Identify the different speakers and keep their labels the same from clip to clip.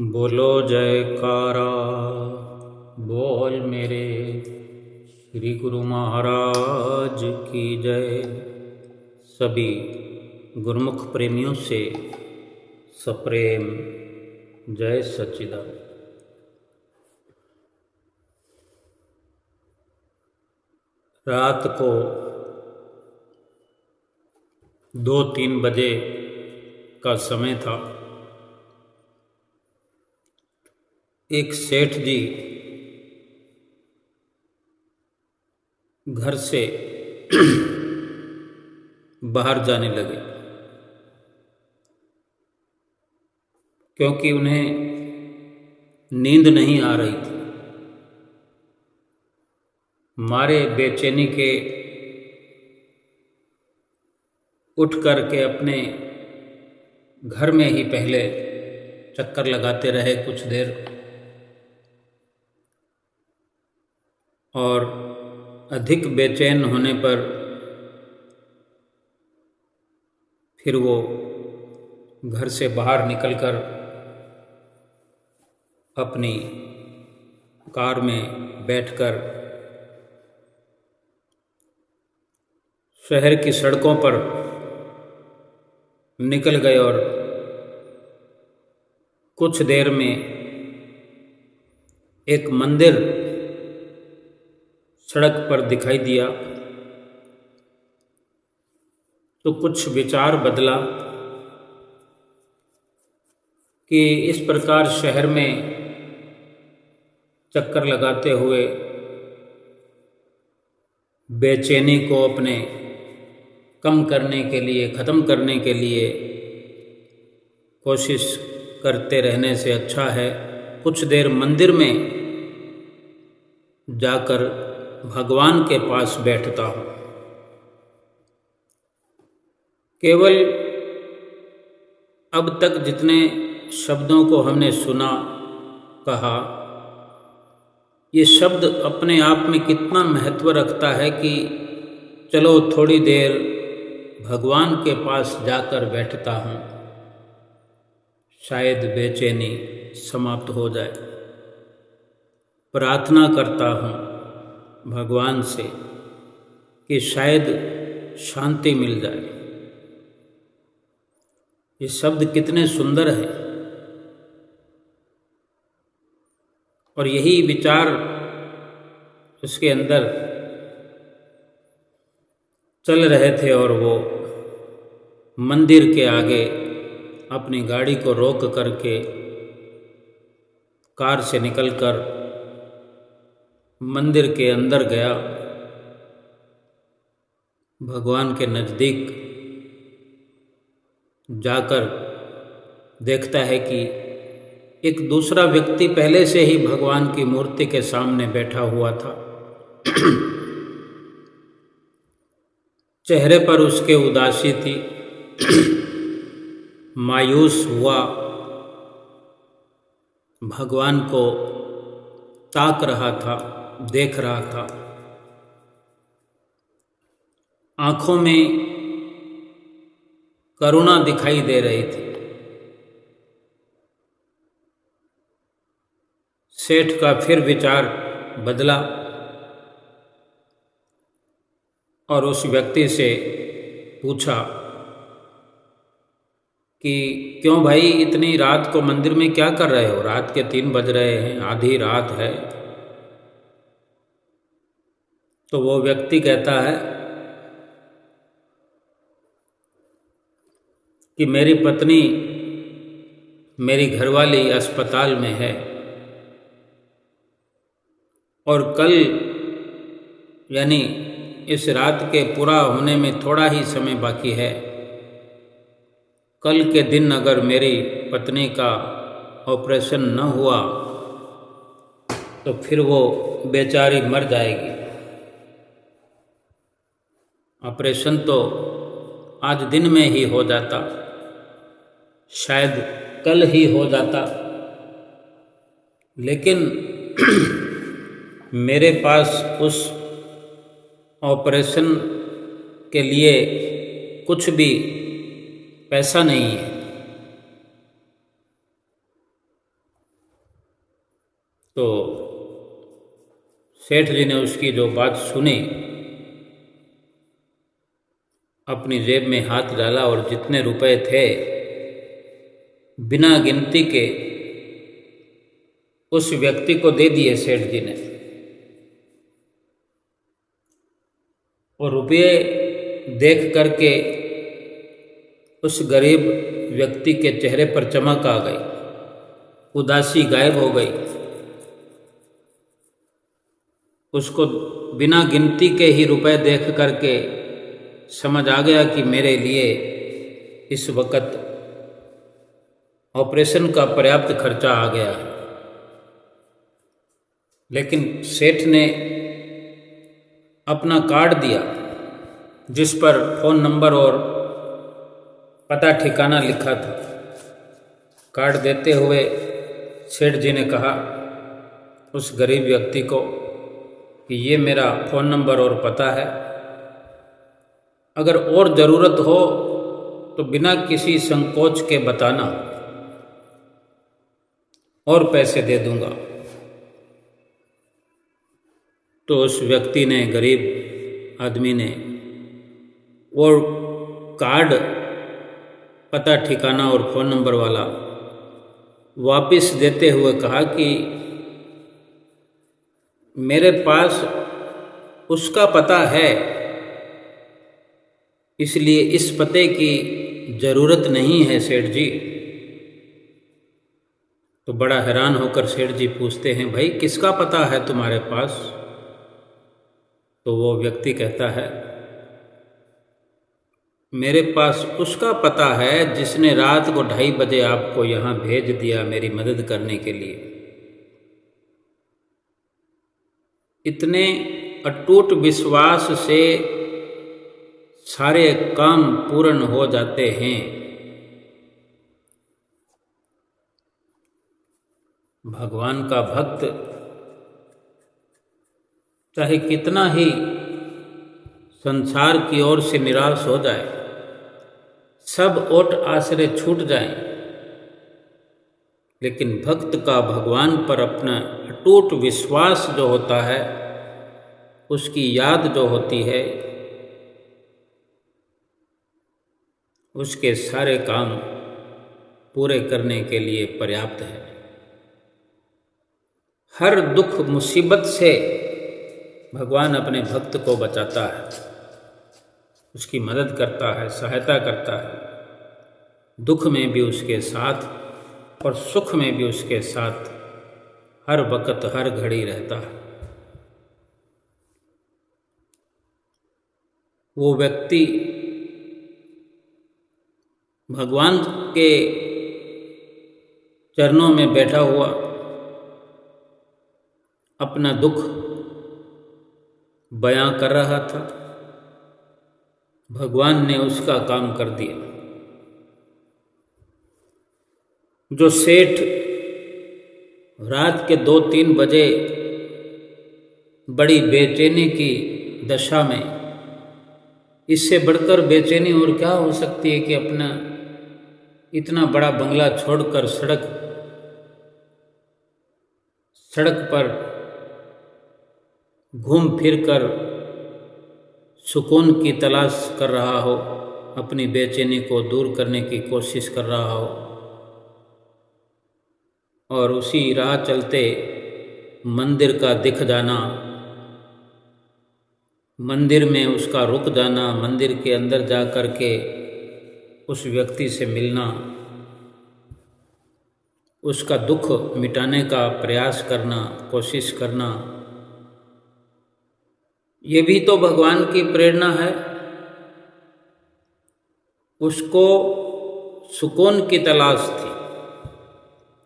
Speaker 1: बोलो जयकारा बोल मेरे श्री गुरु महाराज की जय। सभी गुरुमुख प्रेमियों से सप्रेम जय सच्चिदानंद। रात को 2-3 बजे का समय था। एक सेठ जी घर से बाहर जाने लगे क्योंकि उन्हें नींद नहीं आ रही थी। मारे बेचैनी के उठ करके अपने घर में ही पहले चक्कर लगाते रहे कुछ देर, और अधिक बेचैन होने पर फिर वो घर से बाहर निकलकर अपनी कार में बैठकर शहर की सड़कों पर निकल गए और कुछ देर में एक मंदिर सड़क पर दिखाई दिया तो कुछ विचार बदला कि इस प्रकार शहर में चक्कर लगाते हुए बेचैनी को अपने कम करने के लिए, ख़त्म करने के लिए कोशिश करते रहने से अच्छा है कुछ देर मंदिर में जाकर भगवान के पास बैठता हूँ। केवल अब तक जितने शब्दों को हमने सुना, कहा, ये शब्द अपने आप में कितना महत्व रखता है कि चलो थोड़ी देर भगवान के पास जाकर बैठता हूँ, शायद बेचैनी समाप्त हो जाए। प्रार्थना करता हूँ भगवान से कि शायद शांति मिल जाए। ये शब्द कितने सुंदर हैं और यही विचार उसके अंदर चल रहे थे और वो मंदिर के आगे अपनी गाड़ी को रोक करके कार से निकलकर मंदिर के अंदर गया। भगवान के नज़दीक जाकर देखता है कि एक दूसरा व्यक्ति पहले से ही भगवान की मूर्ति के सामने बैठा हुआ था। चेहरे पर उसके उदासी थी, मायूस हुआ, भगवान को ताक रहा था, देख रहा था। आंखों में करुणा दिखाई दे रही थी। सेठ का फिर विचार बदला और उस व्यक्ति से पूछा कि क्यों भाई इतनी रात को मंदिर में क्या कर रहे हो? रात के 3 बज रहे हैं, आधी रात है। तो वो व्यक्ति कहता है कि मेरी पत्नी, मेरी घरवाली अस्पताल में है और कल, यानी इस रात के पूरा होने में थोड़ा ही समय बाकी है। कल के दिन अगर मेरी पत्नी का ऑपरेशन न हुआ तो फिर वो बेचारी मर जाएगी। ऑपरेशन तो आज दिन में ही हो जाता, शायद कल ही हो जाता, लेकिन मेरे पास उस ऑपरेशन के लिए कुछ भी पैसा नहीं है। तो सेठ जी ने उसकी जो बात सुनी, अपनी जेब में हाथ डाला और जितने रुपए थे बिना गिनती के उस व्यक्ति को दे दिए सेठ जी ने। और रुपये देख करके उस गरीब व्यक्ति के चेहरे पर चमक आ गई, उदासी गायब हो गई। उसको बिना गिनती के ही रुपए देख करके समझ आ गया कि मेरे लिए इस वक्त ऑपरेशन का पर्याप्त खर्चा आ गया है। लेकिन सेठ ने अपना कार्ड दिया जिस पर फ़ोन नंबर और पता ठिकाना लिखा था। कार्ड देते हुए सेठ जी ने कहा उस गरीब व्यक्ति को कि ये मेरा फ़ोन नंबर और पता है, अगर और ज़रूरत हो तो बिना किसी संकोच के बताना और पैसे दे दूंगा। तो उस व्यक्ति ने, गरीब आदमी ने, वो कार्ड, पता ठिकाना और फ़ोन नंबर वाला वापस देते हुए कहा कि मेरे पास उसका पता है, इसलिए इस पते की ज़रूरत नहीं है सेठ जी। तो बड़ा हैरान होकर सेठ जी पूछते हैं, भाई किसका पता है तुम्हारे पास? तो वो व्यक्ति कहता है, मेरे पास उसका पता है जिसने रात को 2:30 बजे आपको यहाँ भेज दिया मेरी मदद करने के लिए। इतने अटूट विश्वास से सारे काम पूर्ण हो जाते हैं। भगवान का भक्त चाहे कितना ही संसार की ओर से निराश हो जाए, सब ओट आश्रय छूट जाए, लेकिन भक्त का भगवान पर अपना अटूट विश्वास जो होता है, उसकी याद जो होती है, उसके सारे काम पूरे करने के लिए पर्याप्त है। हर दुख मुसीबत से भगवान अपने भक्त को बचाता है, उसकी मदद करता है, सहायता करता है। दुख में भी उसके साथ और सुख में भी उसके साथ हर वक्त हर घड़ी रहता है। वो व्यक्ति भगवान के चरणों में बैठा हुआ अपना दुख बयां कर रहा था। भगवान ने उसका काम कर दिया। जो सेठ रात के 2-3 बजे बड़ी बेचैनी की दशा में, इससे बढ़कर बेचैनी और क्या हो सकती है कि अपना इतना बड़ा बंगला छोड़कर सड़क पर घूम फिर कर सुकून की तलाश कर रहा हो, अपनी बेचैनी को दूर करने की कोशिश कर रहा हो, और उसी राह चलते मंदिर का दिख जाना, मंदिर में उसका रुक जाना, मंदिर के अंदर जा कर के उस व्यक्ति से मिलना, उसका दुख मिटाने का प्रयास करना, कोशिश करना, ये भी तो भगवान की प्रेरणा है। उसको सुकून की तलाश थी,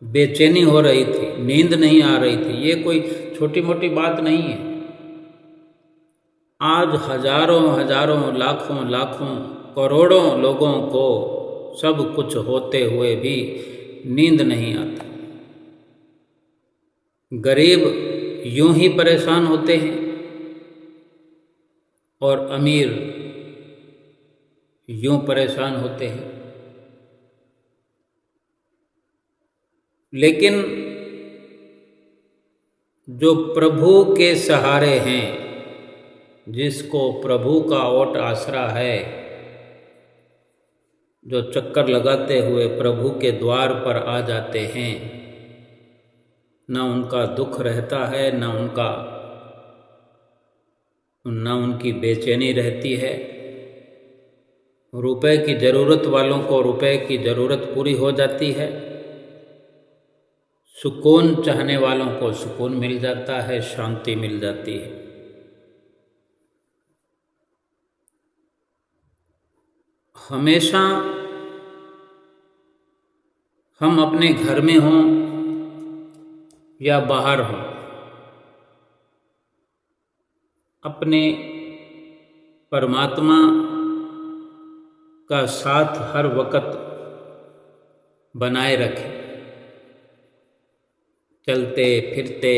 Speaker 1: बेचैनी हो रही थी, नींद नहीं आ रही थी। ये कोई छोटी मोटी बात नहीं है। आज हजारों लाखों करोड़ों लोगों को सब कुछ होते हुए भी नींद नहीं आती। गरीब यूं ही परेशान होते हैं और अमीर यूं परेशान होते हैं। लेकिन जो प्रभु के सहारे हैं, जिसको प्रभु का ओट आसरा है, जो चक्कर लगाते हुए प्रभु के द्वार पर आ जाते हैं, न उनका दुख रहता है, न उनकी बेचैनी रहती है। रुपए की ज़रूरत वालों को रुपए की ज़रूरत पूरी हो जाती है, सुकून चाहने वालों को सुकून मिल जाता है, शांति मिल जाती है। हमेशा हम अपने घर में हों या बाहर हों, अपने परमात्मा का साथ हर वक्त बनाए रखें। चलते फिरते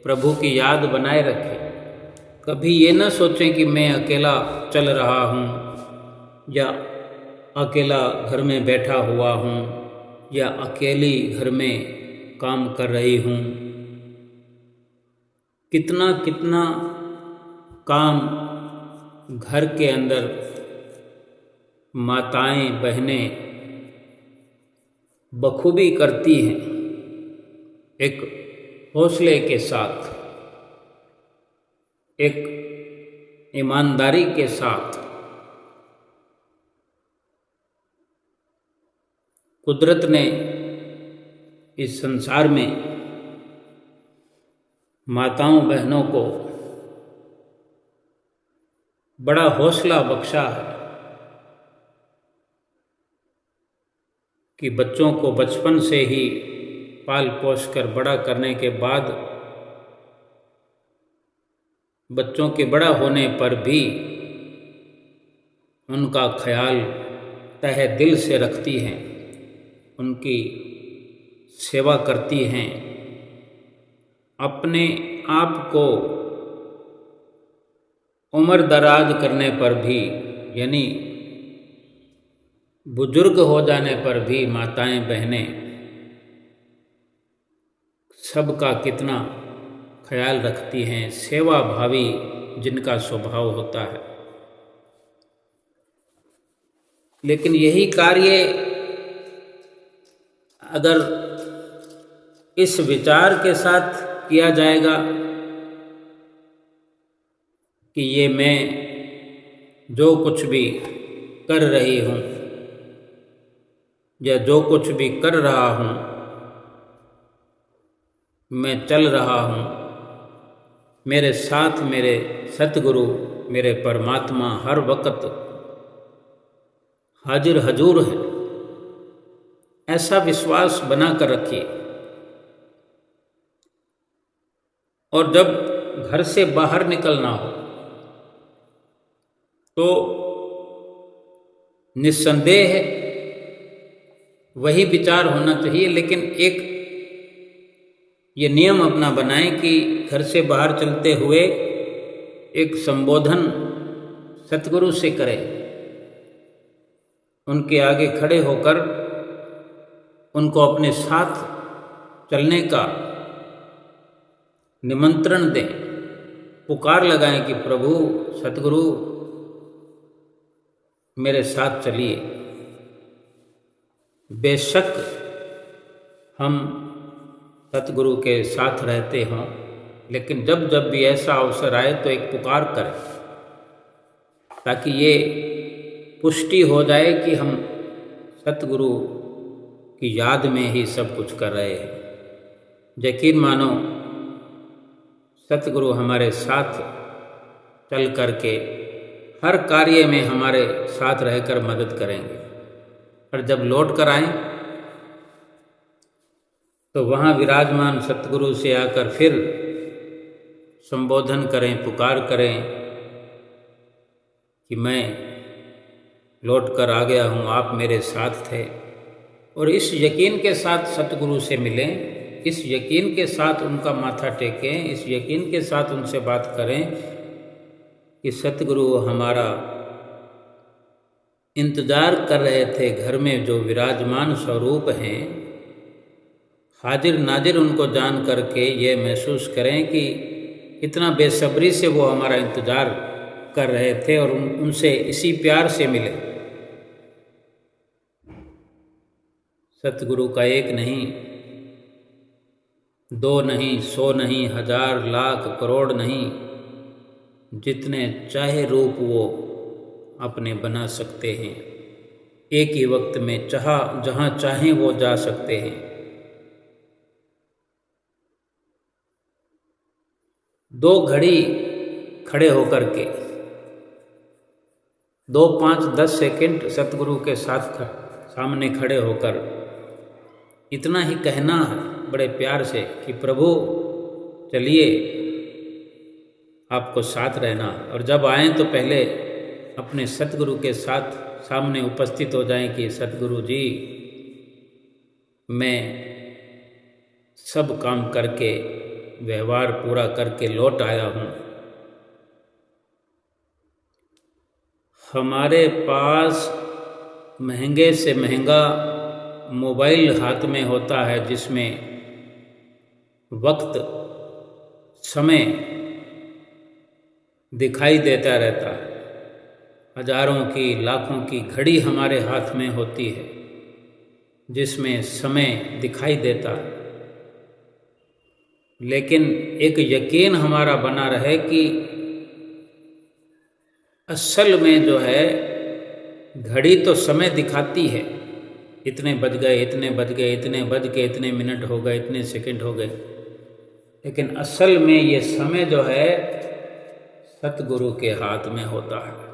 Speaker 1: प्रभु की याद बनाए रखें। कभी ये न सोचें कि मैं अकेला चल रहा हूँ या अकेला घर में बैठा हुआ हूँ या अकेली घर में काम कर रही हूँ। कितना कितना काम घर के अंदर माताएं बहनें बखूबी करती हैं, एक हौसले के साथ, एक ईमानदारी के साथ। कुदरत ने इस संसार में माताओं बहनों को बड़ा हौसला बख्शा है कि बच्चों को बचपन से ही पाल पोस कर बड़ा करने के बाद बच्चों के बड़ा होने पर भी उनका ख्याल तहे दिल से रखती हैं, उनकी सेवा करती हैं। अपने आप को उम्र दराज करने पर भी, यानी बुजुर्ग हो जाने पर भी माताएं बहनें सबका कितना ख्याल रखती हैं, सेवा भावी जिनका स्वभाव होता है। लेकिन यही कार्य अगर इस विचार के साथ किया जाएगा कि ये मैं जो कुछ भी कर रही हूँ या जो कुछ भी कर रहा हूँ, मैं चल रहा हूँ, मेरे साथ मेरे सतगुरु मेरे परमात्मा हर वक्त हाजिर हजूर है, ऐसा विश्वास बना कर रखिए। और जब घर से बाहर निकलना हो तो निस्संदेह वही विचार होना चाहिए, लेकिन एक ये नियम अपना बनाएं कि घर से बाहर चलते हुए एक संबोधन सतगुरु से करें, उनके आगे खड़े होकर उनको अपने साथ चलने का निमंत्रण दें, पुकार लगाएं कि प्रभु सतगुरु मेरे साथ चलिए। बेशक हम सतगुरु के साथ रहते हों, लेकिन जब जब भी ऐसा अवसर आए तो एक पुकार करें, ताकि ये पुष्टि हो जाए कि हम सतगुरु की याद में ही सब कुछ कर रहे हैं। यकीन मानो सतगुरु हमारे साथ चल करके हर कार्य में हमारे साथ रहकर मदद करेंगे। और जब लौट कर आएं तो वहाँ विराजमान सतगुरु से आकर फिर संबोधन करें, पुकार करें कि मैं लौट कर आ गया हूँ, आप मेरे साथ थे। और इस यकीन के साथ सतगुरु से मिलें, इस यकीन के साथ उनका माथा टेकें, इस यकीन के साथ उनसे बात करें कि सतगुरु हमारा इंतज़ार कर रहे थे। घर में जो विराजमान स्वरूप हैं, हाजिर नाजिर उनको जान करके ये महसूस करें कि इतना बेसब्री से वो हमारा इंतज़ार कर रहे थे और उनसे इसी प्यार से मिले। सतगुरु का एक नहीं, दो नहीं, 100 नहीं, 1000 लाख करोड़ नहीं, जितने चाहे रूप वो अपने बना सकते हैं। एक ही वक्त में जहाँ चाहें वो जा सकते हैं। दो घड़ी खड़े होकर के 2, 5, 10 सेकंड सतगुरु के साथ सामने खड़े होकर इतना ही कहना है बड़े प्यार से कि प्रभु चलिए आपको साथ रहना। और जब आएँ तो पहले अपने सतगुरु के साथ सामने उपस्थित हो जाएं कि सतगुरु जी मैं सब काम करके व्यवहार पूरा करके लौट आया हूँ। हमारे पास महंगे से महंगा मोबाइल हाथ में होता है जिसमें वक्त समय दिखाई देता रहता है। हजारों की लाखों की घड़ी हमारे हाथ में होती है जिसमें समय दिखाई देता है, लेकिन एक यकीन हमारा बना रहे कि असल में जो है घड़ी तो समय दिखाती है, इतने बज गए, इतने बज गए, इतने बज के इतने मिनट हो गए, इतने सेकंड हो गए, लेकिन असल में ये समय जो है सतगुरु के हाथ में होता है।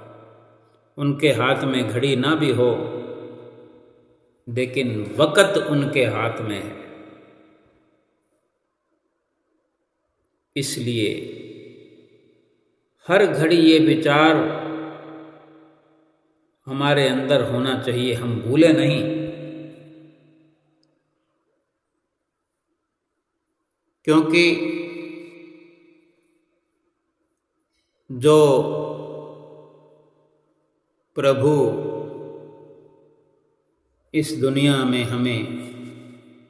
Speaker 1: उनके हाथ में घड़ी ना भी हो लेकिन वक़्त उनके हाथ में है। इसलिए हर घड़ी ये विचार हमारे अंदर होना चाहिए, हम भूले नहीं। क्योंकि जो प्रभु इस दुनिया में हमें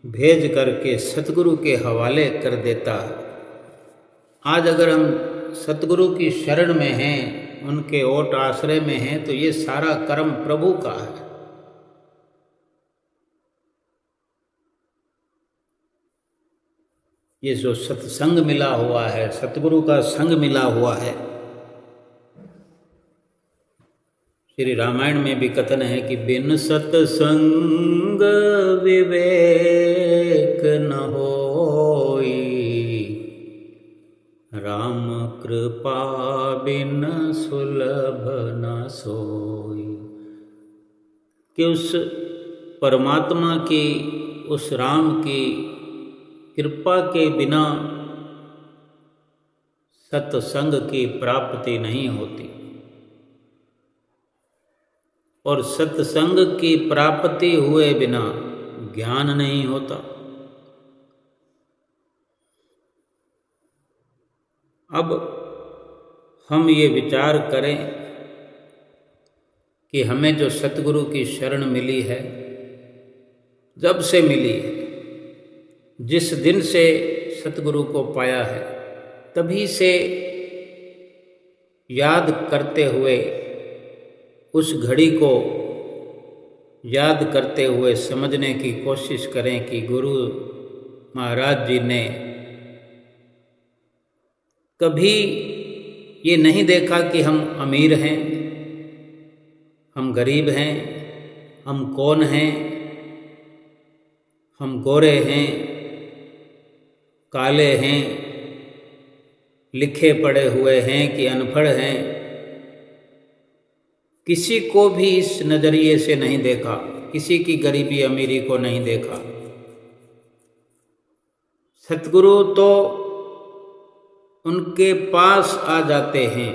Speaker 1: भेज करके सतगुरु के हवाले कर देता है, आज अगर हम सतगुरु की शरण में हैं, उनके ओट आश्रय में हैं, तो ये सारा कर्म प्रभु का है। ये जो सत्संग मिला हुआ है, सतगुरु का संग मिला हुआ है। श्री रामायण में भी कथन है कि बिन सतसंग विवेक न होई, राम कृपा बिन सुलभ न सोई। कि उस परमात्मा की, उस राम की कृपा के बिना सत्संग की प्राप्ति नहीं होती और सत्संग की प्राप्ति हुए बिना ज्ञान नहीं होता। अब हम ये विचार करें कि हमें जो सतगुरु की शरण मिली है, जब से मिली है, जिस दिन से सतगुरु को पाया है, तभी से याद करते हुए, उस घड़ी को याद करते हुए समझने की कोशिश करें कि गुरु महाराज जी ने कभी ये नहीं देखा कि हम अमीर हैं, हम गरीब हैं, हम कौन हैं, हम गोरे हैं, काले हैं, लिखे पढ़े हुए हैं कि अनपढ़ हैं। किसी को भी इस नज़रिए से नहीं देखा, किसी की गरीबी अमीरी को नहीं देखा। सतगुरु तो उनके पास आ जाते हैं,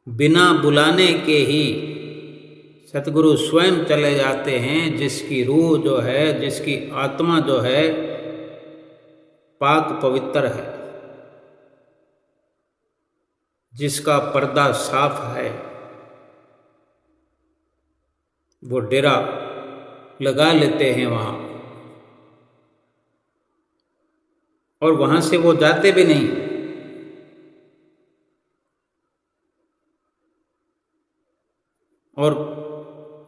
Speaker 1: बिना बुलाने के ही सतगुरु स्वयं चले जाते हैं। जिसकी रूह जो है, जिसकी आत्मा जो है पाक पवित्र है, जिसका पर्दा साफ है, वो डेरा लगा लेते हैं वहाँ और वहाँ से वो जाते भी नहीं। और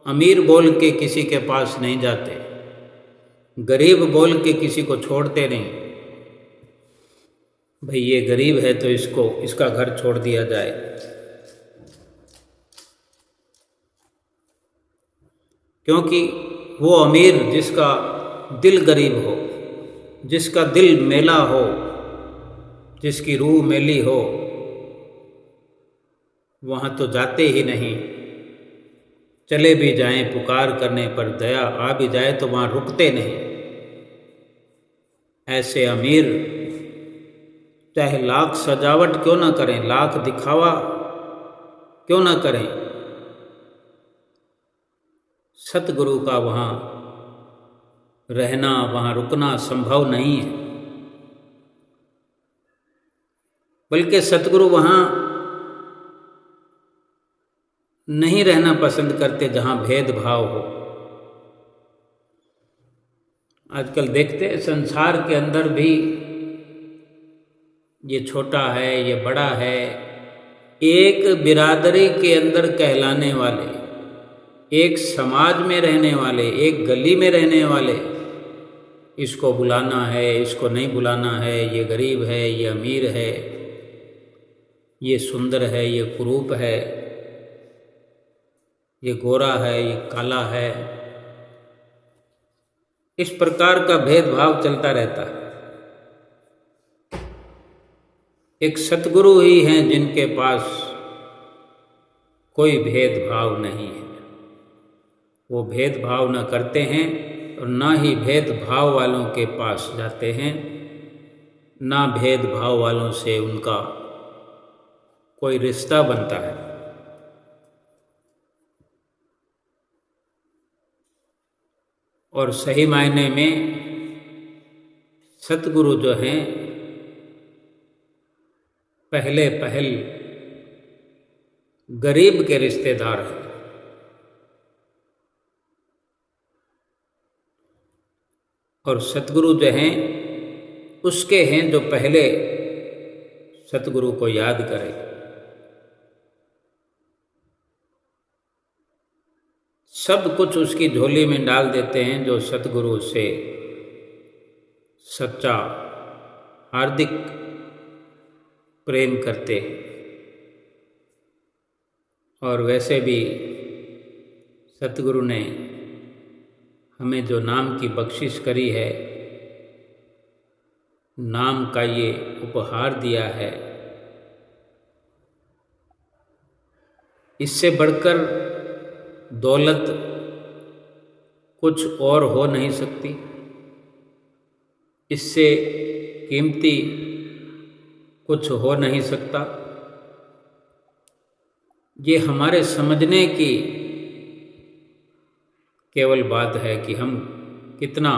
Speaker 1: अमीर बोल के किसी के पास नहीं जाते, गरीब बोल के किसी को छोड़ते नहीं। भाई ये गरीब है तो इसका घर छोड़ दिया जाए। क्योंकि वो अमीर जिसका दिल गरीब हो, जिसका दिल मेला हो, जिसकी रूह मेली हो, वहाँ तो जाते ही नहीं। चले भी जाएं पुकार करने पर, दया आ भी जाए तो वहाँ रुकते नहीं। ऐसे अमीर चाहे लाख सजावट क्यों ना करें, लाख दिखावा क्यों ना करें, सतगुरु का वहाँ रहना, वहाँ रुकना संभव नहीं है। बल्कि सतगुरु वहाँ नहीं रहना पसंद करते जहाँ भेदभाव हो। आजकल देखते हैं संसार के अंदर भी ये छोटा है, ये बड़ा है, एक बिरादरी के अंदर कहलाने वाले, एक समाज में रहने वाले, एक गली में रहने वाले, इसको बुलाना है, इसको नहीं बुलाना है, ये गरीब है, ये अमीर है, ये सुंदर है, ये कुरूप है, ये गोरा है, ये काला है, इस प्रकार का भेदभाव चलता रहता है। एक सतगुरु ही हैं जिनके पास कोई भेदभाव नहीं है। वो भेदभाव न करते हैं और ना ही भेदभाव वालों के पास जाते हैं, ना भेदभाव वालों से उनका कोई रिश्ता बनता है। और सही मायने में सतगुरु जो हैं पहले पहल गरीब के रिश्तेदार हैं। और सतगुरु जो हैं उसके हैं जो पहले सतगुरु को याद करें। सब कुछ उसकी झोली में डाल देते हैं जो सतगुरु से सच्चा हार्दिक प्रेम करते हैं। और वैसे भी सतगुरु ने हमें जो नाम की बख्शिश करी है, नाम का ये उपहार दिया है, इससे बढ़कर दौलत कुछ और हो नहीं सकती, इससे कीमती कुछ हो नहीं सकता। ये हमारे समझने की केवल बात है कि हम कितना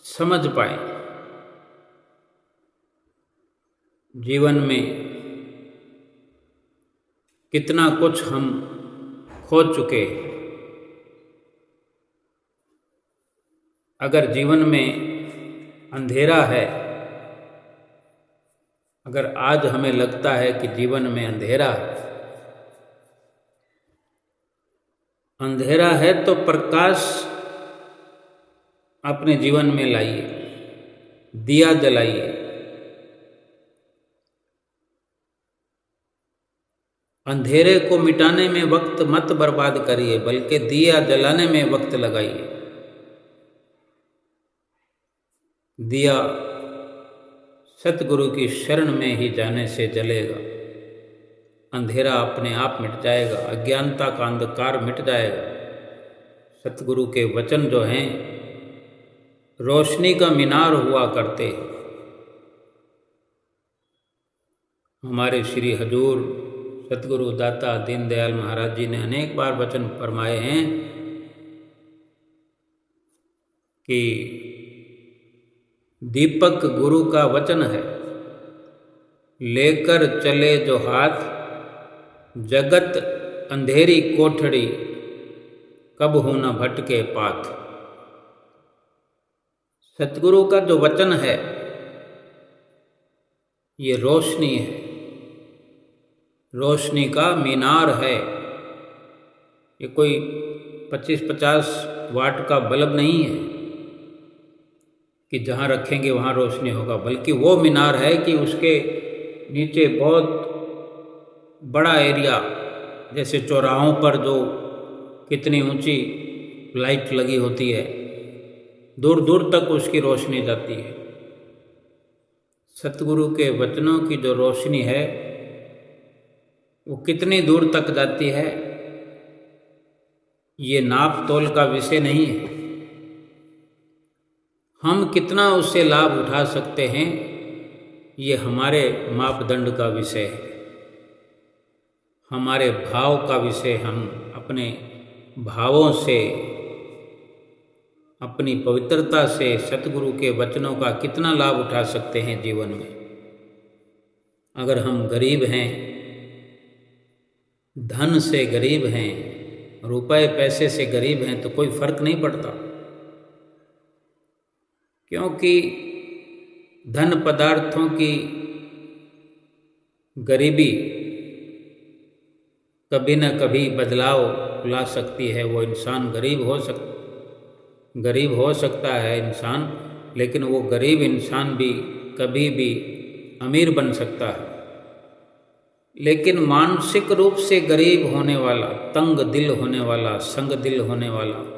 Speaker 1: समझ पाए। जीवन में कितना कुछ हम खो चुके। अगर जीवन में अंधेरा है, अगर आज हमें लगता है कि जीवन में अंधेरा है तो प्रकाश अपने जीवन में लाइए, दिया जलाइए। अंधेरे को मिटाने में वक्त मत बर्बाद करिए, बल्कि दिया जलाने में वक्त लगाइए। दिया सतगुरु की शरण में ही जाने से जलेगा, अंधेरा अपने आप मिट जाएगा, अज्ञानता का अंधकार मिट जाएगा। सतगुरु के वचन जो हैं रोशनी का मीनार हुआ करते। हमारे श्री हजूर सतगुरु दाता दीनदयाल महाराज जी ने अनेक बार वचन फरमाए हैं कि दीपक गुरु का वचन है, लेकर चले जो हाथ, जगत अंधेरी कोठड़ी, कब हो न भटके पाथ। सतगुरु का जो वचन है ये रोशनी है, रोशनी का मीनार है। ये कोई 25-50 वाट का बल्ब नहीं है कि जहाँ रखेंगे वहाँ रोशनी होगा, बल्कि वो मीनार है कि उसके नीचे बहुत बड़ा एरिया, जैसे चौराहों पर जो कितनी ऊंची लाइट लगी होती है, दूर दूर तक उसकी रोशनी जाती है। सतगुरु के वचनों की जो रोशनी है वो कितनी दूर तक जाती है, ये नाप तोल का विषय नहीं है। हम कितना उससे लाभ उठा सकते हैं, ये हमारे मापदंड का विषय है, हमारे भाव का विषय। हम अपने भावों से, अपनी पवित्रता से सतगुरु के वचनों का कितना लाभ उठा सकते हैं जीवन में। अगर हम गरीब हैं, धन से गरीब हैं, रुपए पैसे से गरीब हैं, तो कोई फर्क नहीं पड़ता, क्योंकि धन पदार्थों की गरीबी कभी न कभी बदलाव ला सकती है। वो इंसान गरीब हो सकता है इंसान, लेकिन वो गरीब इंसान भी कभी भी अमीर बन सकता है। लेकिन मानसिक रूप से गरीब होने वाला, तंग दिल होने वाला, संग दिल होने वाला,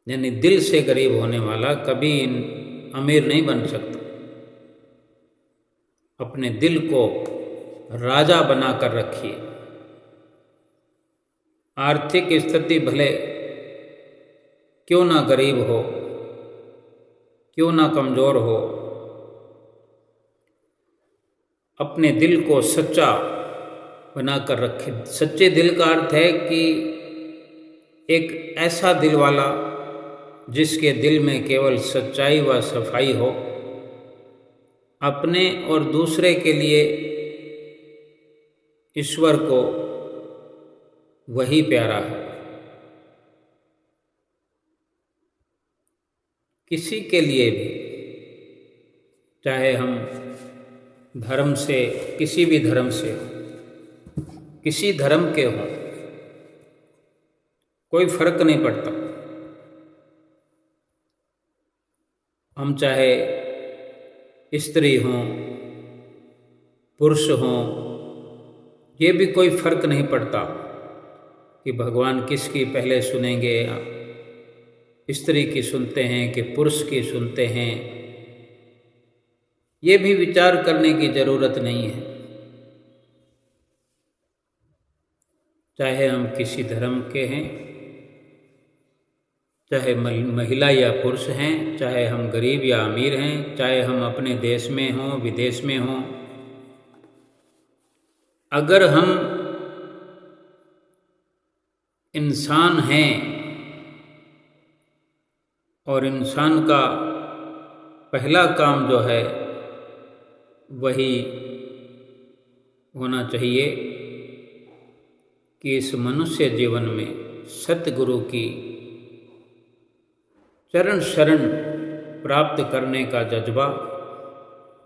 Speaker 1: यानी दिल से गरीब होने वाला कभी अमीर नहीं बन सकता। अपने दिल को राजा बनाकर रखिए। आर्थिक स्थिति भले क्यों ना गरीब हो, क्यों ना कमजोर हो, अपने दिल को सच्चा बनाकर रखें। सच्चे दिल का अर्थ है कि एक ऐसा दिल वाला जिसके दिल में केवल सच्चाई व सफाई हो, अपने और दूसरे के लिए ईश्वर को वही प्यारा है। किसी के लिए भी, चाहे हम धर्म से, किसी भी धर्म से, किसी धर्म के हों, कोई फर्क नहीं पड़ता। हम चाहे स्त्री हों, पुरुष हों, ये भी कोई फर्क नहीं पड़ता कि भगवान किसकी पहले सुनेंगे, स्त्री की सुनते हैं कि पुरुष की सुनते हैं। ये भी विचार करने की जरूरत नहीं है। चाहे हम किसी धर्म के हैं, चाहे महिला या पुरुष हैं, चाहे हम गरीब या अमीर हैं, चाहे हम अपने देश में हों, विदेश में हों, अगर हम इंसान हैं और इंसान का पहला काम जो है वही होना चाहिए कि इस मनुष्य जीवन में सतगुरु की चरण शरण प्राप्त करने का जज्बा,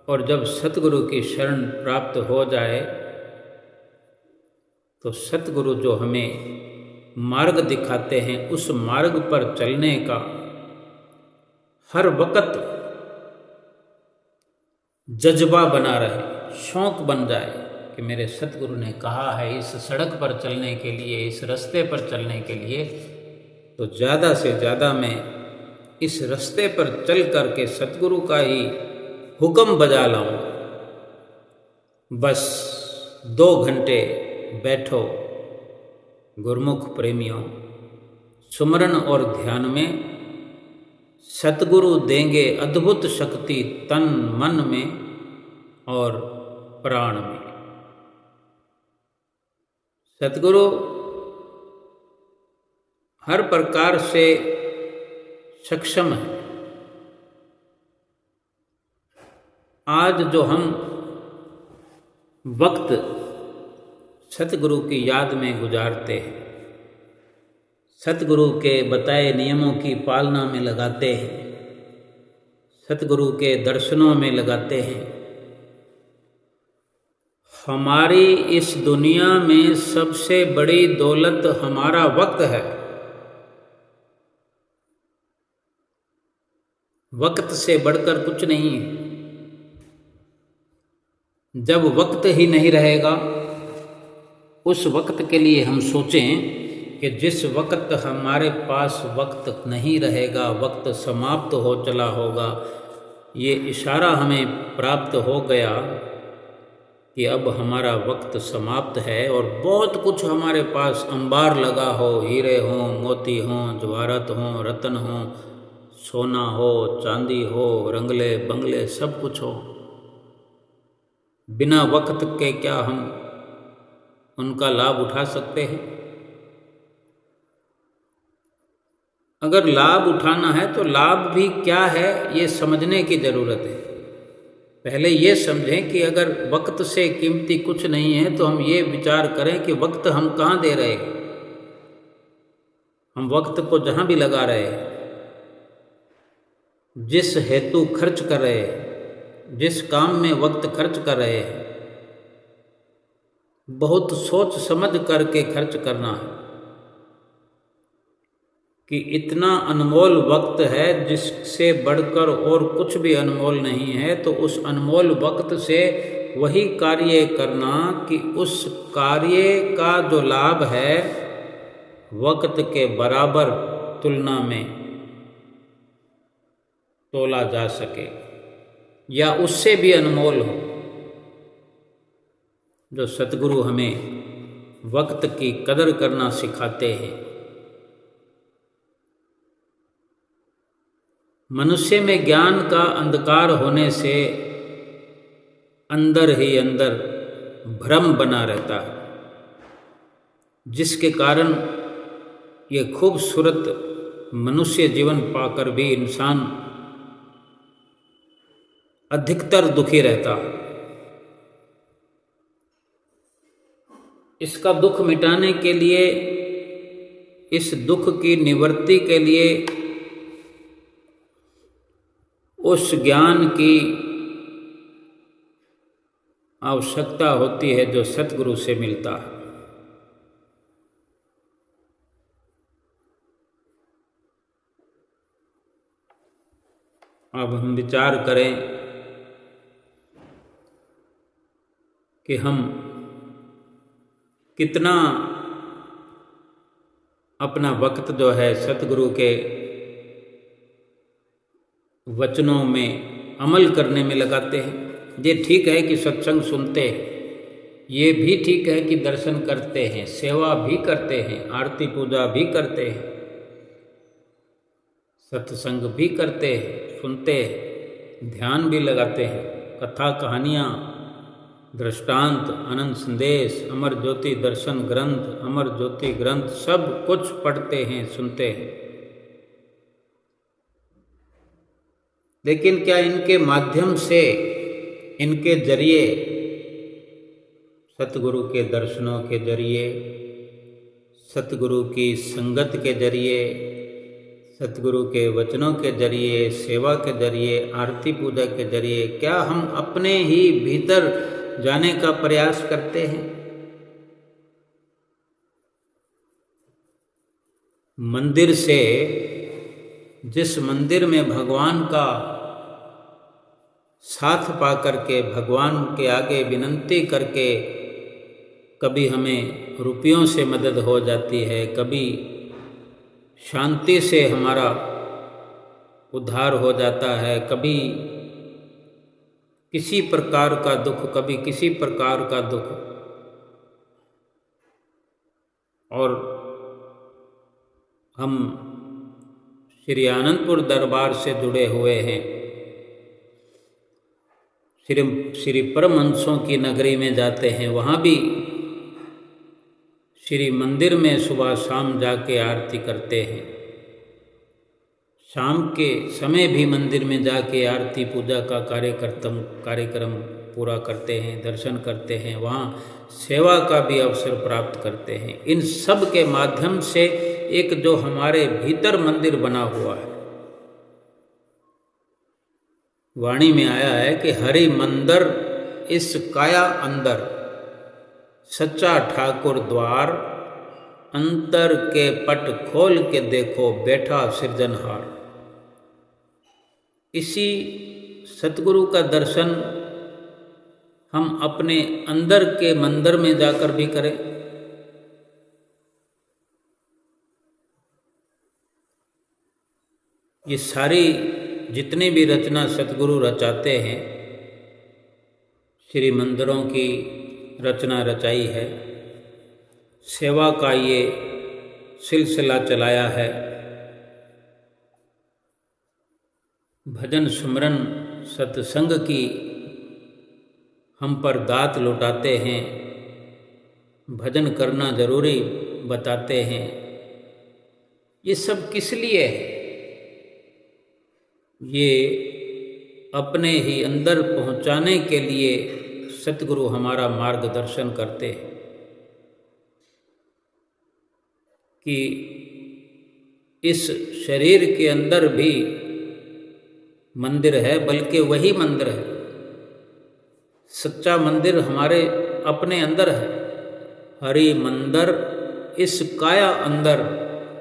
Speaker 1: और जब सतगुरु की शरण प्राप्त हो जाए तो सतगुरु जो हमें मार्ग दिखाते हैं उस मार्ग पर चलने का हर वक्त जज्बा बना रहे, शौक बन जाए कि मेरे सतगुरु ने कहा है इस सड़क पर चलने के लिए, इस रास्ते पर चलने के लिए, तो ज़्यादा से ज़्यादा मैं इस रास्ते पर चल करके सतगुरु का ही हुक्म बजा लाऊं। बस 2 घंटे बैठो गुरमुख प्रेमियों, सुमरन और ध्यान में। सतगुरु देंगे अद्भुत शक्ति तन मन में और प्राण में। सतगुरु हर प्रकार से सक्षम है। आज जो हम वक्त सतगुरु की याद में गुजारते हैं, सतगुरु के बताए नियमों की पालना में लगाते हैं, सतगुरु के दर्शनों में लगाते हैं, हमारी इस दुनिया में सबसे बड़ी दौलत हमारा वक्त है। वक्त से बढ़कर कुछ नहीं है। जब वक्त ही नहीं रहेगा, उस वक्त के लिए हम सोचें कि जिस वक्त हमारे पास वक्त नहीं रहेगा, वक्त समाप्त हो चला होगा, ये इशारा हमें प्राप्त हो गया कि अब हमारा वक्त समाप्त है और बहुत कुछ हमारे पास अंबार लगा हो, हीरे हों, मोती हों, जवाहरात हों, रत्न हों, सोना हो, चांदी हो, रंगले बंगले सब कुछ हो, बिना वक्त के क्या हम उनका लाभ उठा सकते हैं? अगर लाभ उठाना है तो लाभ भी क्या है ये समझने की ज़रूरत है। पहले ये समझें कि अगर वक्त से कीमती कुछ नहीं है तो हम ये विचार करें कि वक्त हम कहाँ दे रहे हैं। हम वक्त को जहाँ भी लगा रहे हैं, जिस हेतु खर्च कर रहे हैं, जिस काम में वक्त खर्च कर रहे हैं, बहुत सोच समझ करके खर्च करना है कि इतना अनमोल वक्त है जिससे बढ़कर और कुछ भी अनमोल नहीं है। तो उस अनमोल वक्त से वही कार्य करना कि उस कार्य का जो लाभ है वक्त के बराबर तुलना में तोला जा सके या उससे भी अनमोल हो। जो सतगुरु हमें वक्त की कदर करना सिखाते हैं। मनुष्य में ज्ञान का अंधकार होने से अंदर ही अंदर भ्रम बना रहता है, जिसके कारण ये खूबसूरत मनुष्य जीवन पाकर भी इंसान अधिकतर दुखी रहता है। इसका दुख मिटाने के लिए, इस दुख की निवृत्ति के लिए उस ज्ञान की आवश्यकता होती है जो सतगुरु से मिलता है। अब हम विचार करें कि हम कितना अपना वक्त जो है सतगुरु के वचनों में अमल करने में लगाते हैं। ये ठीक है कि सत्संग सुनते हैं, ये भी ठीक है कि दर्शन करते हैं, सेवा भी करते हैं, आरती पूजा भी करते हैं, सत्संग भी करते हैं, सुनते हैं, ध्यान भी लगाते हैं, कथा कहानियाँ, दृष्टांत, आनंद संदेश, अमर ज्योति दर्शन ग्रंथ, अमर ज्योति ग्रंथ सब कुछ पढ़ते हैं, सुनते हैं। लेकिन क्या इनके माध्यम से, इनके जरिए, सतगुरु के दर्शनों के जरिए, सतगुरु की संगत के जरिए, सतगुरु के वचनों के जरिए, सेवा के जरिए, आरती पूजा के जरिए, क्या हम अपने ही भीतर जाने का प्रयास करते हैं? मंदिर से, जिस मंदिर में भगवान का साथ पा करके, भगवान के आगे विनंती करके कभी हमें रुपयों से मदद हो जाती है, कभी शांति से हमारा उद्धार हो जाता है, कभी किसी प्रकार का दुख, कभी किसी प्रकार का दुख, और हम श्री आनंदपुर दरबार से जुड़े हुए हैं, श्री परमहंसों की नगरी में जाते हैं, वहाँ भी श्री मंदिर में सुबह शाम जाके आरती करते हैं, शाम के समय भी मंदिर में जाके आरती पूजा का कार्यक्रम पूरा करते हैं, दर्शन करते हैं, वहाँ सेवा का भी अवसर प्राप्त करते हैं। इन सब के माध्यम से एक जो हमारे भीतर मंदिर बना हुआ है, वाणी में आया है कि हरि मंदिर इस काया अंदर, सच्चा ठाकुर द्वार, अंतर के पट खोल के देखो बैठा सृजनहार। इसी सतगुरु का दर्शन हम अपने अंदर के मंदिर में जाकर भी करें। ये सारी जितनी भी रचना सतगुरु रचाते हैं, श्री मंदिरों की रचना रचाई है, सेवा का ये सिलसिला चलाया है, भजन सुमरन सत्संग की हम पर दात लौटाते हैं, भजन करना जरूरी बताते हैं। ये सब किस लिए है? ये अपने ही अंदर पहुंचाने के लिए सतगुरु हमारा मार्गदर्शन करते हैं कि इस शरीर के अंदर भी मंदिर है, बल्कि वही मंदिर है। सच्चा मंदिर हमारे अपने अंदर है। हरि मंदिर इस काया अंदर,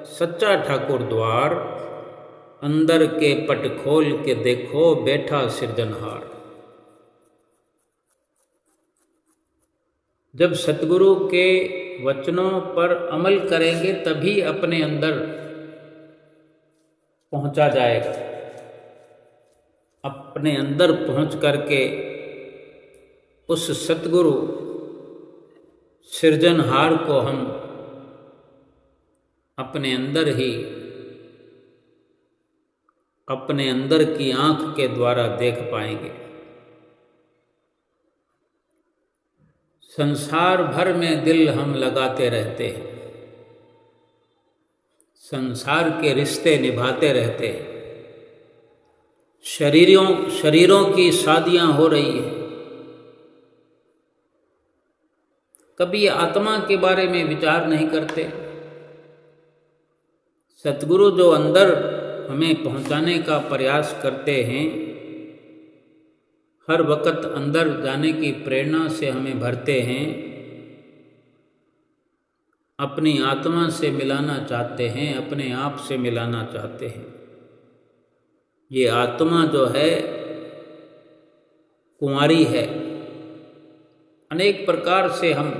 Speaker 1: सच्चा ठाकुर द्वार, अंदर के पट खोल के देखो बैठा सृजनहार। जब सतगुरु के वचनों पर अमल करेंगे तभी अपने अंदर पहुंचा जाएगा। अपने अंदर पहुंच करके उस सतगुरु सृजनहार को हम अपने अंदर ही, अपने अंदर की आंख के द्वारा देख पाएंगे। संसार भर में दिल हम लगाते रहते हैं, संसार के रिश्ते निभाते रहते हैं, शरीरों की शादियां हो रही है, कभी आत्मा के बारे में विचार नहीं करते। सतगुरु जो अंदर हमें पहुंचाने का प्रयास करते हैं, हर वक्त अंदर जाने की प्रेरणा से हमें भरते हैं, अपनी आत्मा से मिलाना चाहते हैं, अपने आप से मिलाना चाहते हैं। ये आत्मा जो है कुंवारी है। अनेक प्रकार से हम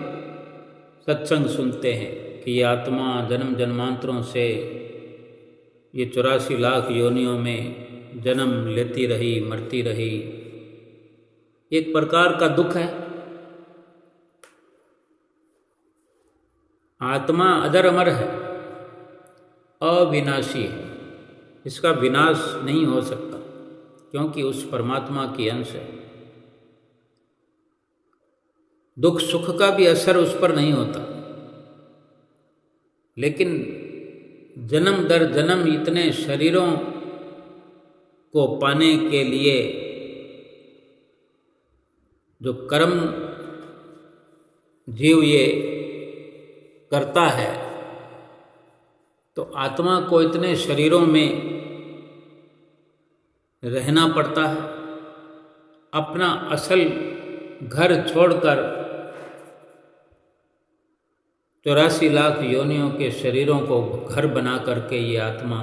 Speaker 1: सत्संग सुनते हैं कि ये आत्मा जन्म जन्मांतरों से ये 84 लाख योनियों में जन्म लेती रही, मरती रही। एक प्रकार का दुख है। आत्मा अजर अमर है, अविनाशी है, इसका विनाश नहीं हो सकता क्योंकि उस परमात्मा की अंश है। दुख सुख का भी असर उस पर नहीं होता, लेकिन जन्म दर जन्म इतने शरीरों को पाने के लिए जो कर्म जीव ये करता है, तो आत्मा को इतने शरीरों में रहना पड़ता है। अपना असल घर छोड़कर 84 लाख योनियों के शरीरों को घर बना करके ये आत्मा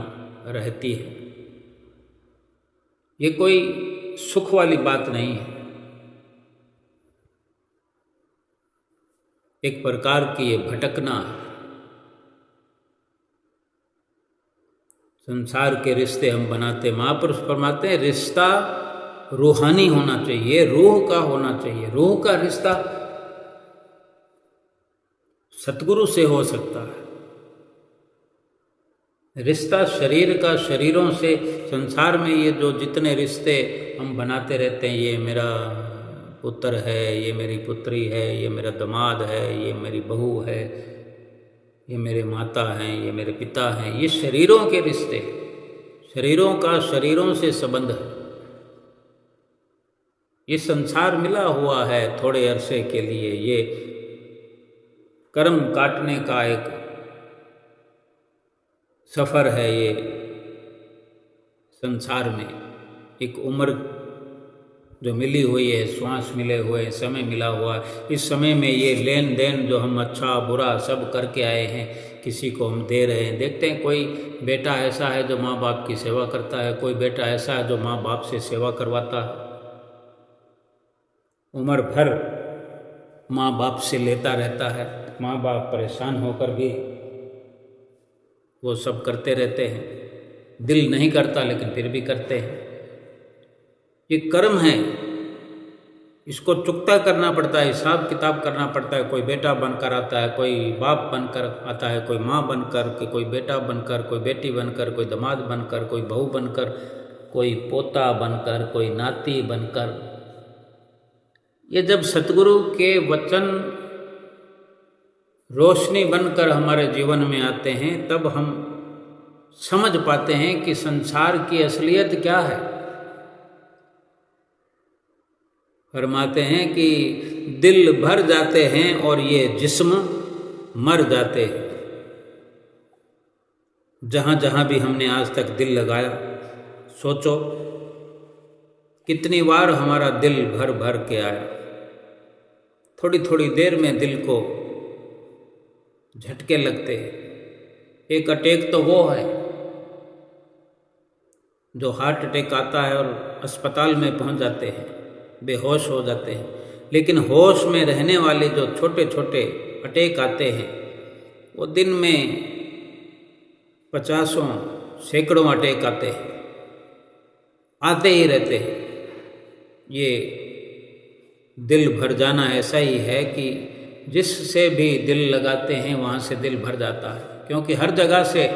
Speaker 1: रहती है। ये कोई सुख वाली बात नहीं है, एक प्रकार की ये भटकना है। संसार के रिश्ते हम बनाते, महापुरुष फरमाते हैं रिश्ता रूहानी होना चाहिए, रूह का होना चाहिए। रूह का रिश्ता सतगुरु से हो सकता है। रिश्ता शरीर का शरीरों से, संसार में ये जो जितने रिश्ते हम बनाते रहते हैं, ये मेरा पुत्र है, ये मेरी पुत्री है, ये मेरा दामाद है, ये मेरी बहू है, ये मेरे माता हैं, ये मेरे पिता हैं, ये शरीरों के रिश्ते, शरीरों का शरीरों से संबंध है। ये संसार मिला हुआ है थोड़े अरसे के लिए, ये कर्म काटने का एक सफ़र है। ये संसार में एक उम्र जो मिली हुई है, श्वास मिले हुए, समय मिला हुआ, इस समय में ये लेन देन जो हम अच्छा बुरा सब करके आए हैं, किसी को हम दे रहे हैं। देखते हैं कोई बेटा ऐसा है जो माँ बाप की सेवा करता है, कोई बेटा ऐसा है जो माँ बाप से सेवा करवाता है, उम्र भर माँ बाप से लेता रहता है, माँ बाप परेशान होकर भी वो सब करते रहते हैं, दिल नहीं करता लेकिन फिर भी करते हैं। ये कर्म है, इसको चुकता करना पड़ता है, हिसाब किताब करना पड़ता है। कोई बेटा बनकर आता है, कोई बाप बनकर आता है, कोई माँ बनकर के, कोई बेटा बनकर, कोई बेटी बनकर, कोई दामाद बनकर, कोई बहू बनकर, कोई पोता बनकर, कोई नाती बनकर। ये जब सतगुरु के वचन रोशनी बनकर हमारे जीवन में आते हैं तब हम समझ पाते हैं कि संसार की असलियत क्या है। फरमाते हैं कि दिल भर जाते हैं और ये जिस्म मर जाते हैं। जहाँ जहाँ भी हमने आज तक दिल लगाया, सोचो कितनी बार हमारा दिल भर भर के आया। थोड़ी थोड़ी देर में दिल को झटके लगते हैं। एक अटैक तो वो है जो हार्ट अटैक आता है और अस्पताल में पहुंच जाते हैं, बेहोश हो जाते हैं। लेकिन होश में रहने वाले जो छोटे छोटे अटैक आते हैं वो दिन में 50 सैकड़ों अटैक आते हैं, आते ही रहते हैं। ये दिल भर जाना ऐसा ही है कि जिससे भी दिल लगाते हैं वहाँ से दिल भर जाता है, क्योंकि हर जगह से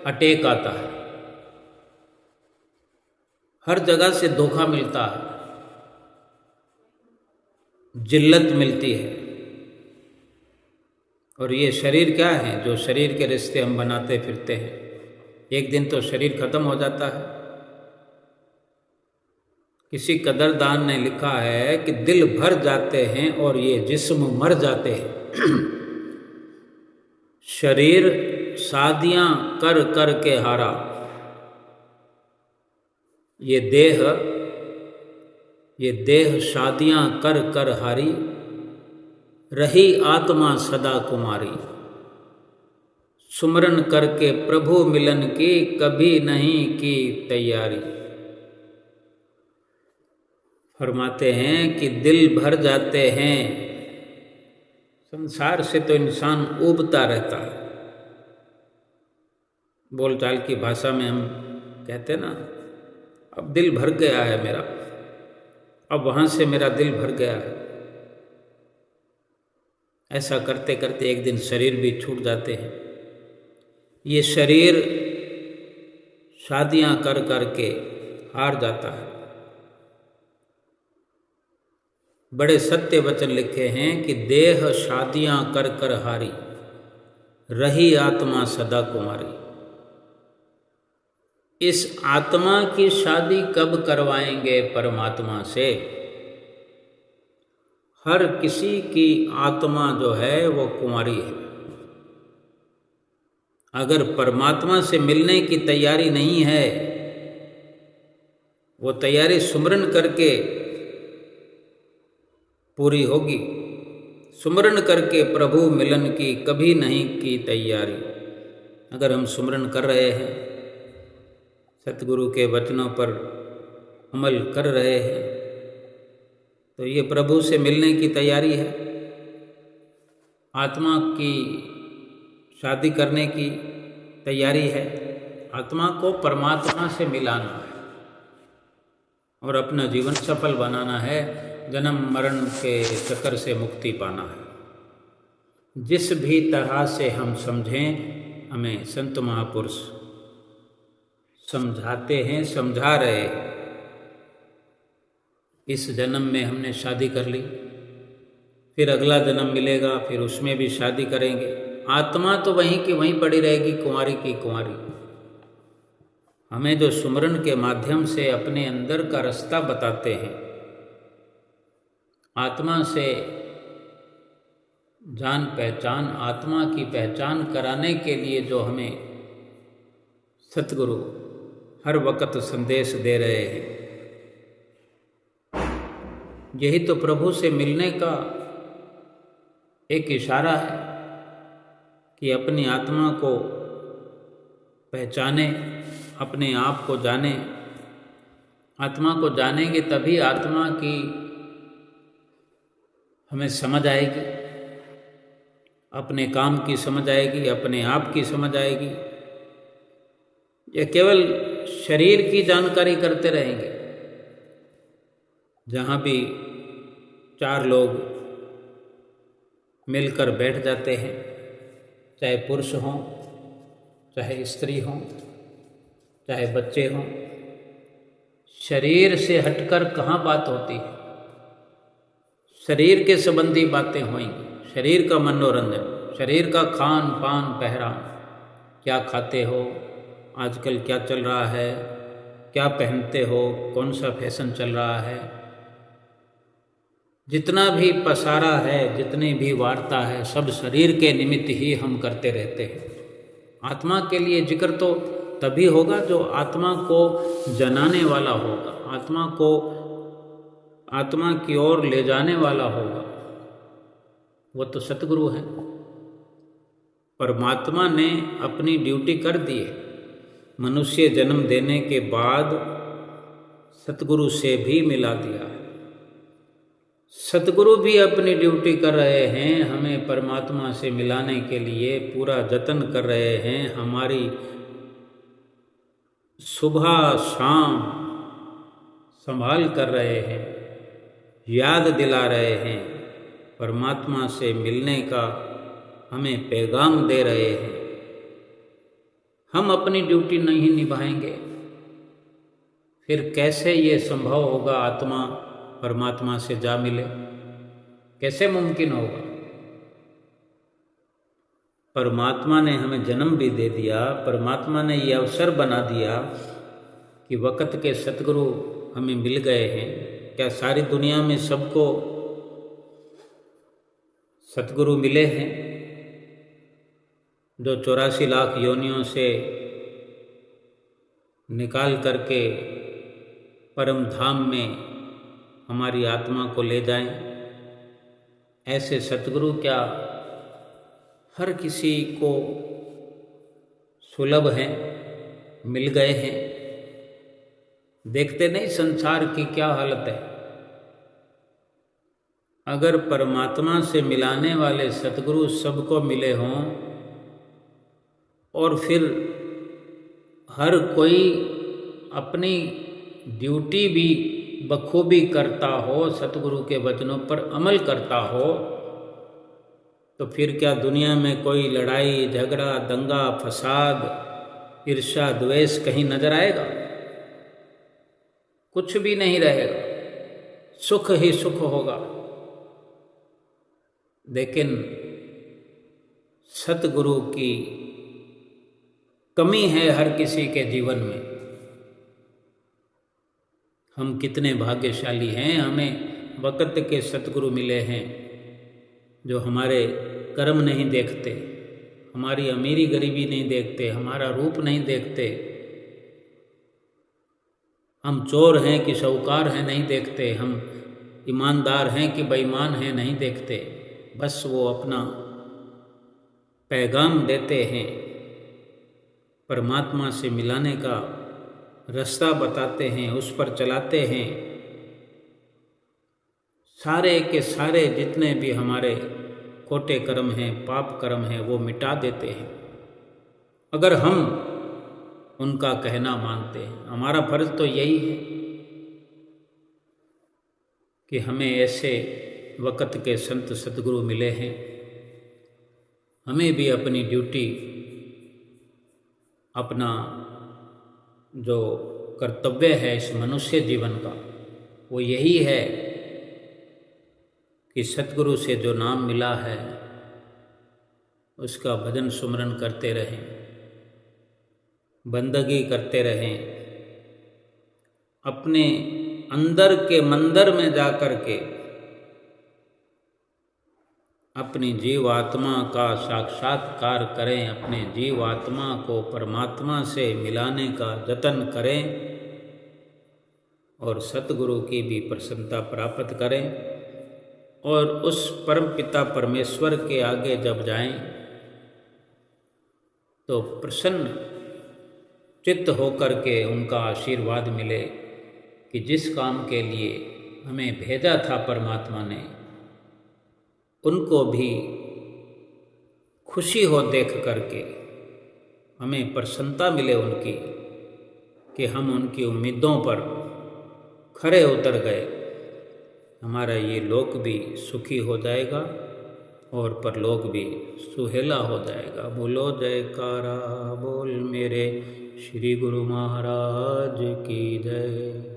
Speaker 1: अटैक आता है, हर जगह से धोखा मिलता है, जिल्लत मिलती है। और ये शरीर क्या है, जो शरीर के रिश्ते हम बनाते फिरते हैं, एक दिन तो शरीर खत्म हो जाता है। किसी कदरदान ने लिखा है कि दिल भर जाते हैं और ये जिस्म मर जाते हैं। शरीर शादियां कर कर के हारा, ये देह शादियां कर कर हारी, रही आत्मा सदा कुमारी। सुमरन करके प्रभु मिलन की कभी नहीं की तैयारी। फरमाते हैं कि दिल भर जाते हैं। संसार से तो इंसान ऊबता रहता है। बोलचाल की भाषा में हम कहते ना, अब दिल भर गया है मेरा, अब वहाँ से मेरा दिल भर गया है। ऐसा करते करते एक दिन शरीर भी छूट जाते हैं। ये शरीर शादियाँ कर कर के हार जाता है। बड़े सत्य वचन लिखे हैं कि देह शादियां कर कर हारी, रही आत्मा सदा कुमारी। इस आत्मा की शादी कब करवाएंगे परमात्मा से? हर किसी की आत्मा जो है वो कुंवारी है। अगर परमात्मा से मिलने की तैयारी नहीं है, वो तैयारी सुमरन करके पूरी होगी। सुमरन करके प्रभु मिलन की कभी नहीं की तैयारी। अगर हम सुमरन कर रहे हैं, सतगुरु के वचनों पर अमल कर रहे हैं, तो ये प्रभु से मिलने की तैयारी है। आत्मा की शादी करने की तैयारी है। आत्मा को परमात्मा से मिलाना है और अपना जीवन सफल बनाना है। जन्म मरण के चक्कर से मुक्ति पाना है। जिस भी तरह से हम समझें, हमें संत महापुरुष समझाते हैं, समझा रहे हैं। इस जन्म में हमने शादी कर ली, फिर अगला जन्म मिलेगा, फिर उसमें भी शादी करेंगे। आत्मा तो वहीं की वहीं पड़ी रहेगी, कुंवारी की कुंवारी। हमें जो सुमरन के माध्यम से अपने अंदर का रास्ता बताते हैं, आत्मा से जान पहचान, आत्मा की पहचान कराने के लिए जो हमें सतगुरु हर वक्त संदेश दे रहे हैं, यही तो प्रभु से मिलने का एक इशारा है कि अपनी आत्मा को पहचाने, अपने आप को जाने। आत्मा को जानेंगे तभी आत्मा की हमें समझ आएगी, अपने काम की समझ आएगी, अपने आप की समझ आएगी। या केवल शरीर की जानकारी करते रहेंगे। जहाँ भी चार लोग मिलकर बैठ जाते हैं, चाहे पुरुष हों, चाहे स्त्री हों, चाहे बच्चे हों, शरीर से हटकर कहाँ बात होती है? शरीर के संबंधी बातें होंगी, शरीर का मनोरंजन, शरीर का खान पान पहरान, क्या खाते हो, आजकल क्या चल रहा है, क्या पहनते हो, कौन सा फैशन चल रहा है। जितना भी पसारा है, जितनी भी वार्ता है, सब शरीर के निमित्त ही हम करते रहते हैं। आत्मा के लिए जिक्र तो तभी होगा जो आत्मा को जनाने वाला होगा, आत्मा को आत्मा की ओर ले जाने वाला होगा। वो तो सतगुरु हैं। परमात्मा ने अपनी ड्यूटी कर दी है। मनुष्य जन्म देने के बाद सतगुरु से भी मिला दिया है। सतगुरु भी अपनी ड्यूटी कर रहे हैं, हमें परमात्मा से मिलाने के लिए पूरा जतन कर रहे हैं। हमारी सुबह शाम संभाल कर रहे हैं, याद दिला रहे हैं, परमात्मा से मिलने का हमें पैगाम दे रहे हैं। हम अपनी ड्यूटी नहीं निभाएंगे, फिर कैसे ये संभव होगा आत्मा परमात्मा से जा मिले? कैसे मुमकिन होगा? परमात्मा ने हमें जन्म भी दे दिया, परमात्मा ने ये अवसर बना दिया कि वक़्त के सतगुरु हमें मिल गए हैं। क्या सारी दुनिया में सबको सतगुरु मिले हैं जो 84 लाख योनियों से निकाल करके परम धाम में हमारी आत्मा को ले जाएं? ऐसे सतगुरु क्या हर किसी को सुलभ हैं, मिल गए हैं? देखते नहीं संसार की क्या हालत है। अगर परमात्मा से मिलाने वाले सतगुरु सबको मिले हों और फिर हर कोई अपनी ड्यूटी भी बखूबी करता हो, सतगुरु के वचनों पर अमल करता हो, तो फिर क्या दुनिया में कोई लड़ाई झगड़ा दंगा फसाद ईर्ष्या द्वेष कहीं नजर आएगा? कुछ भी नहीं रहेगा, सुख ही सुख होगा। लेकिन सतगुरु की कमी है हर किसी के जीवन में। हम कितने भाग्यशाली हैं, हमें वक़्त के सतगुरु मिले हैं जो हमारे कर्म नहीं देखते, हमारी अमीरी गरीबी नहीं देखते, हमारा रूप नहीं देखते, हम चोर हैं कि साहूकार हैं नहीं देखते, हम ईमानदार हैं कि बेईमान हैं नहीं देखते। बस वो अपना पैगाम देते हैं, परमात्मा से मिलाने का रास्ता बताते हैं, उस पर चलाते हैं। सारे के सारे जितने भी हमारे खोटे कर्म हैं, पाप कर्म हैं, वो मिटा देते हैं अगर हम उनका कहना मानते हैं। हमारा फर्ज तो यही है कि हमें ऐसे वक़्त के संत सतगुरु मिले हैं, हमें भी अपनी ड्यूटी, अपना जो कर्तव्य है इस मनुष्य जीवन का, वो यही है कि सतगुरु से जो नाम मिला है उसका भजन सुमरन करते रहें, बंदगी करते रहें, अपने अंदर के मंदिर में जाकर के अपनी जीवात्मा का साक्षात्कार करें, अपने जीवात्मा को परमात्मा से मिलाने का जतन करें। और सतगुरु की भी प्रसन्नता प्राप्त करें और उस परमपिता परमेश्वर के आगे जब जाएं तो प्रसन्न चित्त होकर के उनका आशीर्वाद मिले कि जिस काम के लिए हमें भेजा था परमात्मा ने, उनको भी खुशी हो देख करके हमें प्रसन्नता मिले उनकी कि हम उनकी उम्मीदों पर खरे उतर गए। हमारा ये लोक भी सुखी हो जाएगा और परलोक भी सुहेला हो जाएगा। बोलो जयकारा बोल मेरे श्री गुरु महाराज की जय।